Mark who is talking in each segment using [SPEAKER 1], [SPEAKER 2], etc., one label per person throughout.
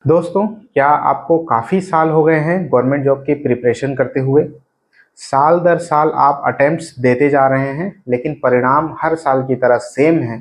[SPEAKER 1] दोस्तों, क्या आपको काफ़ी साल हो गए हैं गवर्नमेंट जॉब की प्रिपरेशन करते हुए? साल दर साल आप अटेम्प्ट्स देते जा रहे हैं, लेकिन परिणाम हर साल की तरह सेम है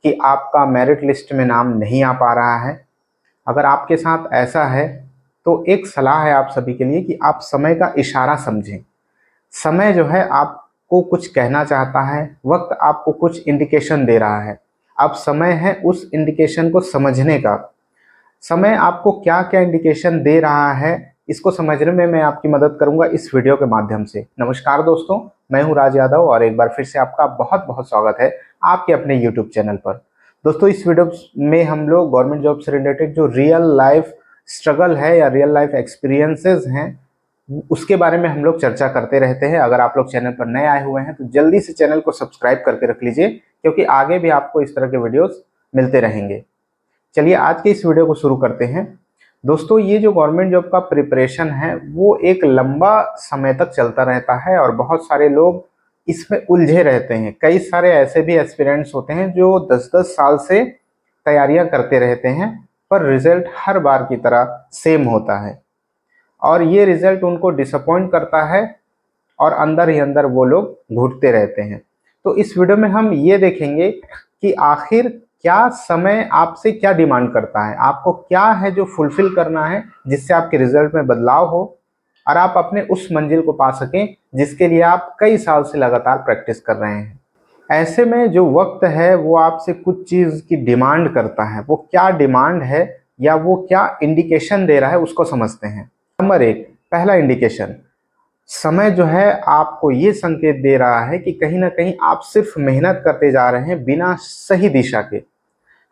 [SPEAKER 1] कि आपका मेरिट लिस्ट में नाम नहीं आ पा रहा है। अगर आपके साथ ऐसा है, तो एक सलाह है आप सभी के लिए कि आप समय का इशारा समझें। समय जो है आपको कुछ कहना चाहता है, वक्त आपको कुछ इंडिकेशन दे रहा है। अब समय है उस इंडिकेशन को समझने का। समय आपको क्या क्या इंडिकेशन दे रहा है, इसको समझने में मैं आपकी मदद करूंगा इस वीडियो के माध्यम से। नमस्कार दोस्तों, मैं हूं राज यादव और एक बार फिर से आपका बहुत बहुत स्वागत है आपके अपने यूट्यूब चैनल पर। दोस्तों, इस वीडियो में हम लोग गवर्नमेंट जॉब से रिलेटेड जो रियल लाइफ स्ट्रगल है या रियल लाइफ एक्सपीरियंसेस हैं, उसके बारे में हम लोग चर्चा करते रहते हैं। अगर आप लोग चैनल पर नए आए हुए हैं तो जल्दी से चैनल को सब्सक्राइब करके रख लीजिए, क्योंकि आगे भी आपको इस तरह के वीडियोस मिलते रहेंगे। चलिए आज के इस वीडियो को शुरू करते हैं। दोस्तों, ये जो गवर्नमेंट जॉब का प्रिपरेशन है वो एक लंबा समय तक चलता रहता है और बहुत सारे लोग इसमें उलझे रहते हैं। कई सारे ऐसे भी एस्पिरेंट्स होते हैं जो 10-10 साल से तैयारियां करते रहते हैं, पर रिजल्ट हर बार की तरह सेम होता है और ये रिजल्ट उनको डिसअपॉइंट करता है और अंदर ही अंदर वो लोग घुटते रहते हैं। तो इस वीडियो में हम ये देखेंगे कि आखिर क्या समय आपसे क्या डिमांड करता है, आपको क्या है जो फुलफिल करना है जिससे आपके रिजल्ट में बदलाव हो और आप अपने उस मंजिल को पा सकें जिसके लिए आप कई साल से लगातार प्रैक्टिस कर रहे हैं। ऐसे में जो वक्त है वो आपसे कुछ चीज़ की डिमांड करता है। वो क्या डिमांड है या वो क्या इंडिकेशन दे रहा है, उसको समझते हैं। नंबर एक, पहला इंडिकेशन, समय जो है आपको ये संकेत दे रहा है कि कहीं ना कहीं आप सिर्फ मेहनत करते जा रहे हैं बिना सही दिशा के,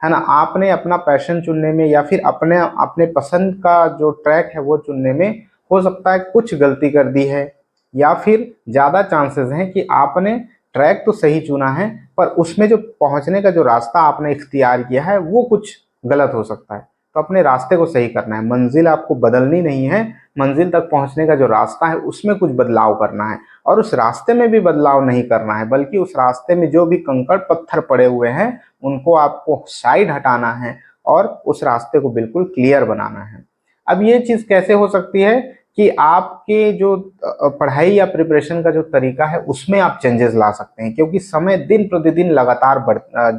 [SPEAKER 1] है ना। आपने अपना पैशन चुनने में या फिर अपने अपने पसंद का जो ट्रैक है वो चुनने में हो सकता है कुछ गलती कर दी है, या फिर ज़्यादा चांसेस हैं कि आपने ट्रैक तो सही चुना है पर उसमें जो पहुंचने का जो रास्ता आपने इख्तियार किया है वो कुछ गलत हो सकता है। तो अपने रास्ते को सही करना है, मंजिल आपको बदलनी नहीं है, मंजिल तक पहुंचने का जो रास्ता है उसमें कुछ बदलाव करना है। और उस रास्ते में भी बदलाव नहीं करना है, बल्कि उस रास्ते में जो भी कंकड़ पत्थर पड़े हुए हैं उनको आपको साइड हटाना है और उस रास्ते को बिल्कुल क्लियर बनाना है। अब ये चीज़ कैसे हो सकती है कि आपके जो पढ़ाई या प्रिपरेशन का जो तरीका है उसमें आप चेंजेस ला सकते हैं, क्योंकि समय दिन प्रतिदिन लगातार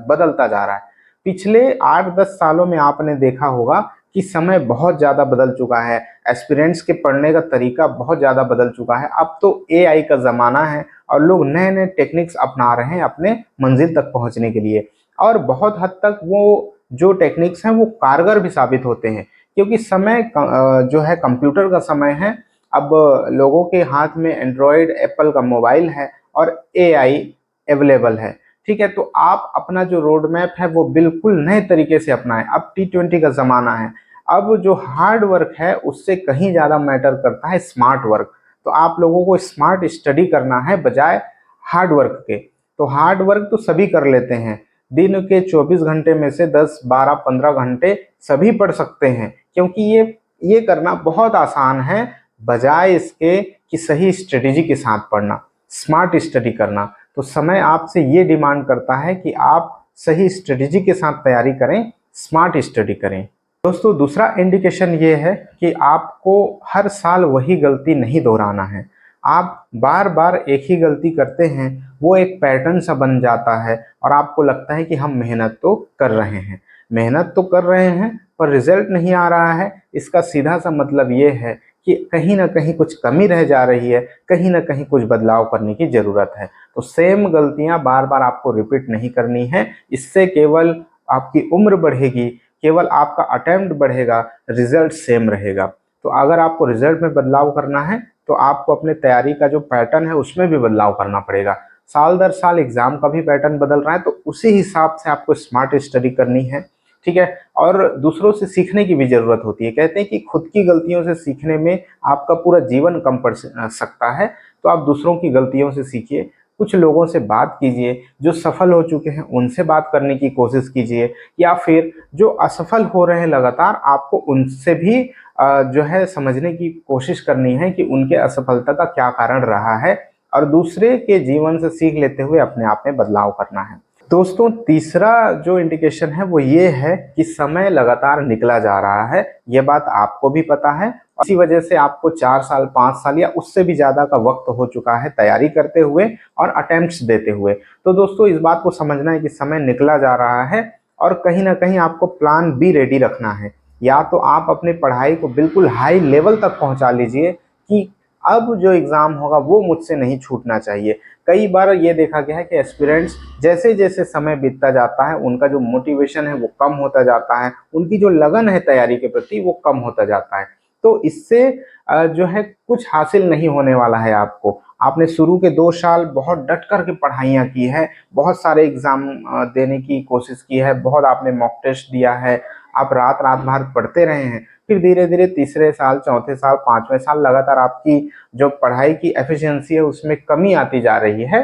[SPEAKER 1] बदलता जा रहा है। पिछले 8-10 सालों में आपने देखा होगा कि समय बहुत ज़्यादा बदल चुका है, एस्पिरेंट्स के पढ़ने का तरीका बहुत ज़्यादा बदल चुका है। अब तो एआई का ज़माना है और लोग नए नए टेक्निक्स अपना रहे हैं अपने मंजिल तक पहुंचने के लिए, और बहुत हद तक वो जो टेक्निक्स हैं वो कारगर भी साबित होते हैं, क्योंकि समय जो है कंप्यूटर का समय है। अब लोगों के हाथ में एंड्रॉयड एप्पल का मोबाइल है और एआई अवेलेबल है। ठीक है, तो आप अपना जो रोड मैप है वो बिल्कुल नए तरीके से अपनाएं। अब T20 का ज़माना है। अब जो हार्ड वर्क है उससे कहीं ज़्यादा मैटर करता है स्मार्ट वर्क। तो आप लोगों को स्मार्ट स्टडी करना है बजाय हार्ड वर्क के। तो हार्ड वर्क तो सभी कर लेते हैं, दिन के 24 घंटे में से 10, 12, 15 घंटे सभी पढ़ सकते हैं, क्योंकि ये करना बहुत आसान है बजाय इसके कि सही स्ट्रेटेजी के साथ पढ़ना, स्मार्ट स्टडी करना। तो समय आपसे ये डिमांड करता है कि आप सही स्ट्रेटेजी के साथ तैयारी करें, स्मार्ट स्टडी करें। दोस्तों, दूसरा इंडिकेशन ये है कि आपको हर साल वही गलती नहीं दोहराना है। आप बार बार एक ही गलती करते हैं, वो एक पैटर्न सा बन जाता है और आपको लगता है कि हम मेहनत तो कर रहे हैं, मेहनत तो कर रहे हैं पर रिजल्ट नहीं आ रहा है। इसका सीधा सा मतलब ये है कि कहीं ना कहीं कुछ कमी रह जा रही है, कहीं ना कहीं कुछ बदलाव करने की ज़रूरत है। तो सेम गलतियां बार बार आपको रिपीट नहीं करनी है। इससे केवल आपकी उम्र बढ़ेगी, केवल आपका अटेम्प्ट बढ़ेगा, रिजल्ट सेम रहेगा। तो अगर आपको रिजल्ट में बदलाव करना है तो आपको अपने तैयारी का जो पैटर्न है उसमें भी बदलाव करना पड़ेगा। साल दर साल एग्जाम का भी पैटर्न बदल रहा है, तो उसी हिसाब से आपको स्मार्ट स्टडी करनी है। ठीक है, और दूसरों से सीखने की भी जरूरत होती है। कहते हैं कि खुद की गलतियों से सीखने में आपका पूरा जीवन कम पड़ सकता है। तो आप दूसरों की गलतियों से सीखिए, कुछ लोगों से बात कीजिए, जो सफल हो चुके हैं उनसे बात करने की कोशिश कीजिए, या फिर जो असफल हो रहे हैं लगातार आपको उनसे भी जो है समझने की कोशिश करनी है कि उनके असफलता का क्या कारण रहा है, और दूसरे के जीवन से सीख लेते हुए अपने आप में बदलाव करना है। दोस्तों तीसरा जो इंडिकेशन है वो ये है कि समय लगातार निकला जा रहा है। ये बात आपको भी पता है, इसी वजह से आपको 4 साल 5 साल या उससे भी ज़्यादा का वक्त हो चुका है तैयारी करते हुए और अटेम्प्ट्स देते हुए। तो दोस्तों इस बात को समझना है कि समय निकला जा रहा है और कहीं ना कहीं आपको प्लान बी रेडी रखना है। या तो आप अपनी पढ़ाई को बिल्कुल हाई लेवल तक पहुंचा लीजिए कि अब जो एग्ज़ाम होगा वो मुझसे नहीं छूटना चाहिए। कई बार ये देखा गया है कि एस्पिरेंट्स जैसे जैसे समय बीतता जाता है उनका जो मोटिवेशन है वो कम होता जाता है, उनकी जो लगन है तैयारी के प्रति वो कम होता जाता है। तो इससे जो है कुछ हासिल नहीं होने वाला है आपको। आपने शुरू के 2 साल बहुत डट कर के पढ़ाइयाँ की है, बहुत सारे एग्ज़ाम देने की कोशिश की है, बहुत आपने मॉक टेस्ट दिया है, आप रात रात भर पढ़ते रहे हैं। फिर धीरे धीरे तीसरे साल, चौथे साल, 5वें साल लगातार आपकी जो पढ़ाई की एफिशिएंसी है उसमें कमी आती जा रही है।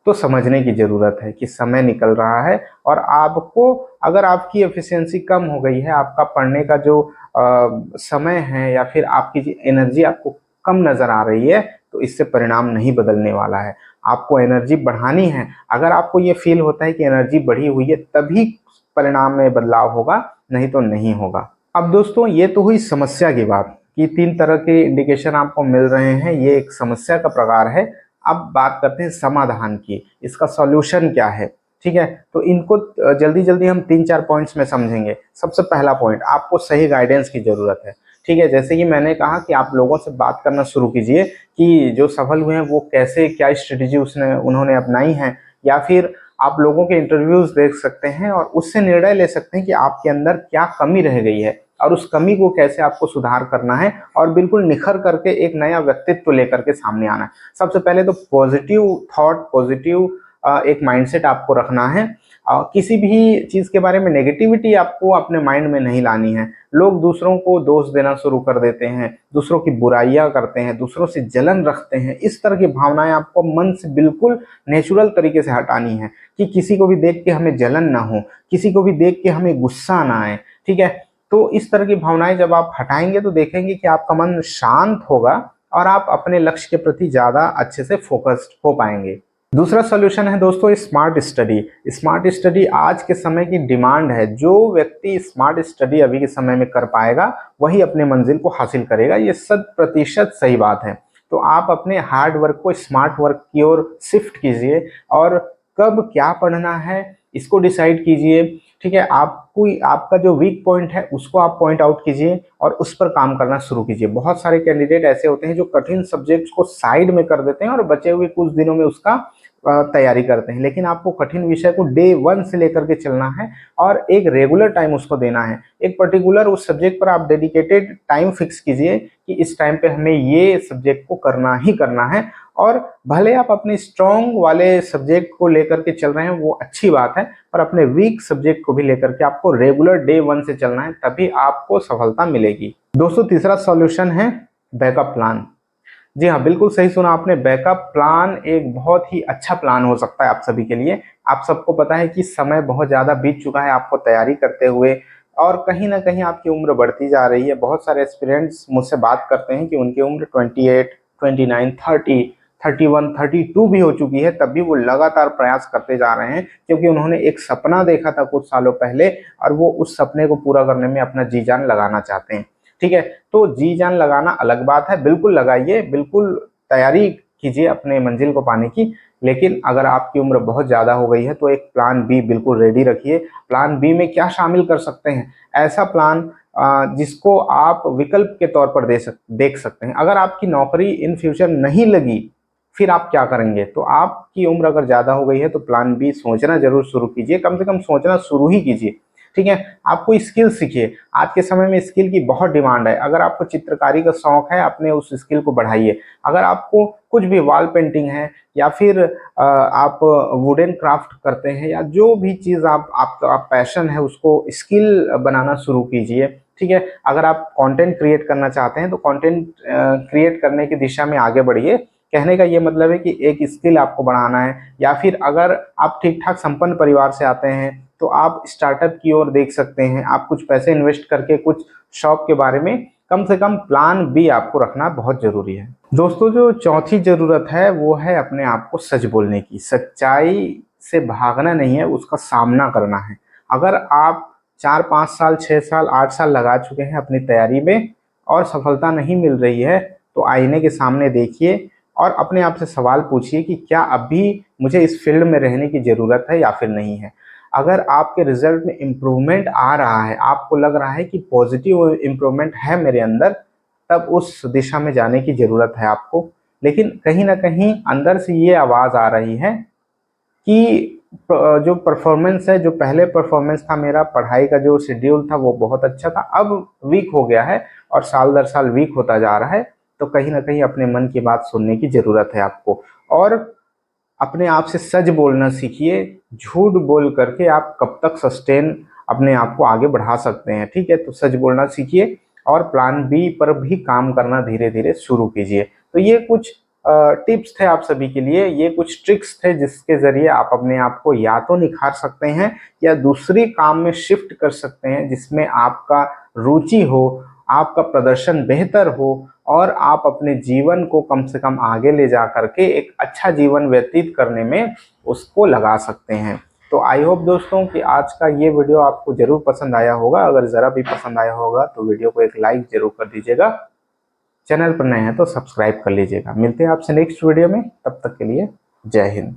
[SPEAKER 1] तो समझने की ज़रूरत है कि समय निकल रहा है और आपको, अगर आपकी एफिशिएंसी कम हो गई है, आपका पढ़ने का जो समय है या फिर आपकी जो एनर्जी आपको कम नज़र आ रही है, तो इससे परिणाम नहीं बदलने वाला है। आपको एनर्जी बढ़ानी है। अगर आपको ये फील होता है कि एनर्जी बढ़ी हुई है तभी परिणाम में बदलाव होगा, नहीं तो नहीं होगा। अब दोस्तों ये तो हुई समस्या की बात कि 3 तरह के इंडिकेशन आपको मिल रहे हैं, ये एक समस्या का प्रकार है। अब बात करते हैं समाधान की, इसका सॉल्यूशन क्या है। ठीक है, तो इनको जल्दी जल्दी हम 3-4 पॉइंट्स में समझेंगे। सबसे पहला पॉइंट, आपको सही गाइडेंस की ज़रूरत है। ठीक है, जैसे कि मैंने कहा कि आप लोगों से बात करना शुरू कीजिए कि जो सफल हुए हैं वो कैसे, क्या स्ट्रेटेजी उन्होंने अपनाई है, या फिर आप लोगों के इंटरव्यूज देख सकते हैं और उससे निर्णय ले सकते हैं कि आपके अंदर क्या कमी रह गई है और उस कमी को कैसे आपको सुधार करना है और बिल्कुल निखर करके एक नया व्यक्तित्व लेकर के सामने आना है। सबसे पहले तो पॉजिटिव थॉट, पॉजिटिव एक माइंडसेट आपको रखना है। किसी भी चीज़ के बारे में नेगेटिविटी आपको अपने माइंड में नहीं लानी है। लोग दूसरों को दोष देना शुरू कर देते हैं, दूसरों की बुराइयां करते हैं, दूसरों से जलन रखते हैं। इस तरह की भावनाएं आपको मन से बिल्कुल नेचुरल तरीके से हटानी है कि किसी को भी देख के हमें जलन ना हो, किसी को भी देख के हमें गुस्सा ना आए। ठीक है, तो इस तरह की भावनाएं जब आप हटाएंगे तो देखेंगे कि आपका मन शांत होगा और आप अपने लक्ष्य के प्रति ज़्यादा अच्छे से फोकस्ड हो पाएंगे। दूसरा सॉल्यूशन है दोस्तों स्मार्ट स्टडी। स्मार्ट स्टडी आज के समय की डिमांड है। जो व्यक्ति स्मार्ट स्टडी अभी के समय में कर पाएगा वही अपने मंजिल को हासिल करेगा, ये 100% सही बात है। तो आप अपने हार्ड वर्क को स्मार्ट वर्क की ओर शिफ्ट कीजिए और कब क्या पढ़ना है इसको डिसाइड कीजिए। ठीक है, आपको आपका जो वीक पॉइंट है उसको आप पॉइंट आउट कीजिए और उस पर काम करना शुरू कीजिए। बहुत सारे कैंडिडेट ऐसे होते हैं जो कठिन सब्जेक्ट्स को साइड में कर देते हैं और बचे हुए कुछ दिनों में उसका तैयारी करते हैं, लेकिन आपको कठिन विषय को डे 1 से लेकर के चलना है और एक रेगुलर टाइम उसको देना है। एक पर्टिकुलर उस सब्जेक्ट पर आप डेडिकेटेड टाइम फिक्स कीजिए कि इस टाइम पे हमें ये सब्जेक्ट को करना ही करना है। और भले आप अपने स्ट्रॉन्ग वाले सब्जेक्ट को लेकर के चल रहे हैं वो अच्छी बात है, पर अपने वीक सब्जेक्ट को भी लेकर के आपको रेगुलर डे 1 से चलना है, तभी आपको सफलता मिलेगी। दोस्तों तीसरा सॉल्यूशन है बैकअप प्लान। जी हाँ, बिल्कुल सही सुना आपने। बैकअप प्लान एक बहुत ही अच्छा प्लान हो सकता है आप सभी के लिए। आप सबको पता है कि समय बहुत ज़्यादा बीत चुका है आपको तैयारी करते हुए और कहीं ना कहीं आपकी उम्र बढ़ती जा रही है। बहुत सारे एस्पिरेंट्स मुझसे बात करते हैं कि उनकी उम्र 28, 29, 30, 31, 32 भी हो चुकी है, तब भी वो लगातार प्रयास करते जा रहे हैं क्योंकि उन्होंने एक सपना देखा था कुछ सालों पहले और वो उस सपने को पूरा करने में अपना जी जान लगाना चाहते हैं। ठीक है, तो जी जान लगाना अलग बात है, बिल्कुल लगाइए, बिल्कुल तैयारी कीजिए अपने मंजिल को पाने की। लेकिन अगर आपकी उम्र बहुत ज़्यादा हो गई है तो एक प्लान बी बिल्कुल रेडी रखिए। प्लान बी में क्या शामिल कर सकते हैं? ऐसा प्लान जिसको आप विकल्प के तौर पर देख सकते हैं। अगर आपकी नौकरी इन फ्यूचर नहीं लगी फिर आप क्या करेंगे? तो आपकी उम्र अगर ज़्यादा हो गई है तो प्लान बी सोचना जरूर शुरू कीजिए, कम से कम सोचना शुरू ही कीजिए। ठीक है, आप कोई स्किल सीखिए। आज के समय में स्किल की बहुत डिमांड है। अगर आपको चित्रकारी का शौक है, अपने उस स्किल को बढ़ाइए। अगर आपको कुछ भी वॉल पेंटिंग है या फिर आप वुडन क्राफ्ट करते हैं या जो भी चीज़ आपका पैशन है उसको स्किल बनाना शुरू कीजिए। ठीक है, अगर आप कंटेंट क्रिएट करना चाहते हैं तो कंटेंट क्रिएट करने की दिशा में आगे बढ़िए। कहने का ये मतलब है कि एक स्किल आपको बढ़ाना है। या फिर अगर आप ठीक ठाक संपन्न परिवार से आते हैं तो आप स्टार्टअप की ओर देख सकते हैं। आप कुछ पैसे इन्वेस्ट करके कुछ शॉप के बारे में कम से कम प्लान बी आपको रखना बहुत जरूरी है। दोस्तों जो चौथी जरूरत है वो है अपने आप को सच बोलने की। सच्चाई से भागना नहीं है, उसका सामना करना है। अगर आप 4-5 साल, 6 साल, 8 साल लगा चुके हैं अपनी तैयारी में और सफलता नहीं मिल रही है, तो आईने के सामने देखिए और अपने आप से सवाल पूछिए कि क्या अभी मुझे इस फील्ड में रहने की ज़रूरत है या फिर नहीं है। अगर आपके रिजल्ट में इम्प्रूवमेंट आ रहा है, आपको लग रहा है कि पॉजिटिव इम्प्रूवमेंट है मेरे अंदर, तब उस दिशा में जाने की ज़रूरत है आपको। लेकिन कहीं ना कहीं अंदर से ये आवाज़ आ रही है कि जो परफॉर्मेंस है, जो पहले परफॉर्मेंस था मेरा, पढ़ाई का जो शेड्यूल था वो बहुत अच्छा था, अब वीक हो गया है और साल दर साल वीक होता जा रहा है। तो कहीं ना कहीं अपने मन की बात सुनने की ज़रूरत है आपको और अपने आप से सच बोलना सीखिए। झूठ बोल करके आप कब तक सस्टेन अपने आप को आगे बढ़ा सकते हैं, ठीक है। तो सच बोलना सीखिए और प्लान बी पर भी काम करना धीरे धीरे शुरू कीजिए। तो ये कुछ टिप्स थे आप सभी के लिए, ये कुछ ट्रिक्स थे जिसके ज़रिए आप अपने आप को या तो निखार सकते हैं या दूसरी काम में शिफ्ट कर सकते हैं जिसमें आपका रुचि हो, आपका प्रदर्शन बेहतर हो और आप अपने जीवन को कम से कम आगे ले जा करके एक अच्छा जीवन व्यतीत करने में उसको लगा सकते हैं। तो आई होप दोस्तों कि आज का ये वीडियो आपको ज़रूर पसंद आया होगा। अगर ज़रा भी पसंद आया होगा तो वीडियो को एक लाइक ज़रूर कर दीजिएगा। चैनल पर नए हैं तो सब्सक्राइब कर लीजिएगा। मिलते हैं आपसे नेक्स्ट वीडियो में, तब तक के लिए जय हिंद।